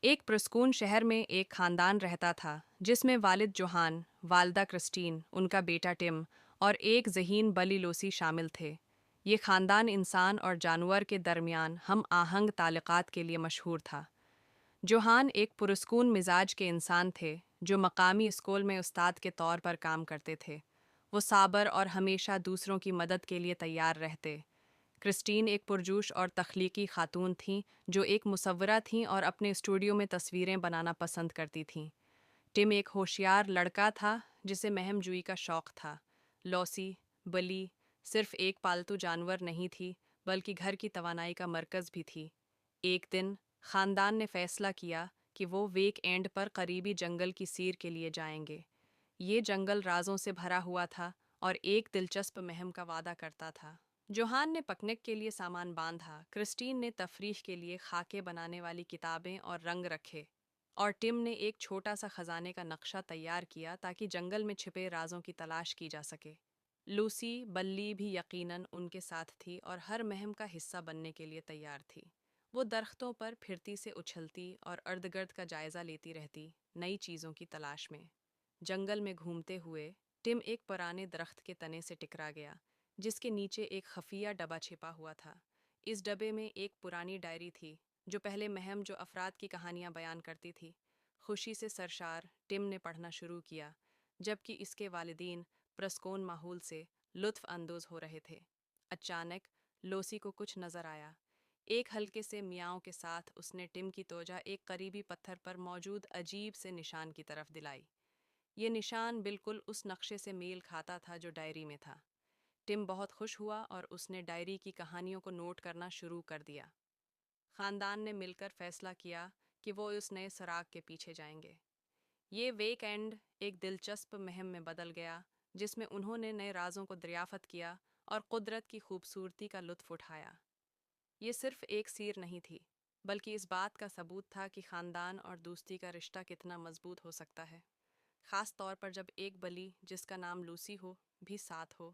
ایک پرسکون شہر میں ایک خاندان رہتا تھا جس میں والد جوہان، والدہ کرسٹین، ان کا بیٹا ٹم اور ایک ذہین بلی لوسی شامل تھے۔ یہ خاندان انسان اور جانور کے درمیان ہم آہنگ تعلقات کے لیے مشہور تھا۔ جوہان ایک پرسکون مزاج کے انسان تھے جو مقامی اسکول میں استاد کے طور پر کام کرتے تھے۔ وہ صابر اور ہمیشہ دوسروں کی مدد کے لیے تیار رہتے۔ کرسٹین ایک پرجوش اور تخلیقی خاتون تھیں جو ایک مصورہ تھیں اور اپنے اسٹوڈیو میں تصویریں بنانا پسند کرتی تھیں۔ ٹم ایک ہوشیار لڑکا تھا جسے مہم جوئی کا شوق تھا۔ لوسی، بلی، صرف ایک پالتو جانور نہیں تھی بلکہ گھر کی توانائی کا مرکز بھی تھی۔ ایک دن خاندان نے فیصلہ کیا کہ وہ ویک اینڈ پر قریبی جنگل کی سیر کے لیے جائیں گے۔ یہ جنگل رازوں سے بھرا ہوا تھا اور ایک دلچسپ مہم کا وعدہ کرتا تھا۔ جوہان نے پکنک کے لیے سامان باندھا، کرسٹین نے تفریح کے لیے خاکے بنانے والی کتابیں اور رنگ رکھے، اور ٹم نے ایک چھوٹا سا خزانے کا نقشہ تیار کیا تاکہ جنگل میں چھپے رازوں کی تلاش کی جا سکے۔ لوسی، بلی بھی یقیناً ان کے ساتھ تھی اور ہر مہم کا حصہ بننے کے لیے تیار تھی۔ وہ درختوں پر پھرتی سے اچھلتی اور ارد گرد کا جائزہ لیتی رہتی، نئی چیزوں کی تلاش میں۔ جنگل میں گھومتے ہوئے ٹم ایک پرانے درخت کے تنے سے ٹکرا گیا جس کے نیچے ایک خفیہ ڈبہ چھپا ہوا تھا۔ اس ڈبے میں ایک پرانی ڈائری تھی جو پہلے مہم جو افراد کی کہانیاں بیان کرتی تھی۔ خوشی سے سرشار ٹم نے پڑھنا شروع کیا جبکہ اس کے والدین پرسکون ماحول سے لطف اندوز ہو رہے تھے۔ اچانک لوسی کو کچھ نظر آیا۔ ایک ہلکے سے میاؤں کے ساتھ اس نے ٹم کی توجہ ایک قریبی پتھر پر موجود عجیب سے نشان کی طرف دلائی۔ یہ نشان بالکل اس نقشے سے میل کھاتا تھا جو ڈائری میں تھا۔ ٹم بہت خوش ہوا اور اس نے ڈائری کی کہانیوں کو نوٹ کرنا شروع کر دیا۔ خاندان نے مل کر فیصلہ کیا کہ وہ اس نئے سراغ کے پیچھے جائیں گے۔ یہ ویک اینڈ ایک دلچسپ مہم میں بدل گیا جس میں انہوں نے نئے رازوں کو دریافت کیا اور قدرت کی خوبصورتی کا لطف اٹھایا۔ یہ صرف ایک سیر نہیں تھی بلکہ اس بات کا ثبوت تھا کہ خاندان اور دوستی کا رشتہ کتنا مضبوط ہو سکتا ہے، خاص طور پر جب ایک بلی جس کا نام لوسی ہو بھی ساتھ ہو۔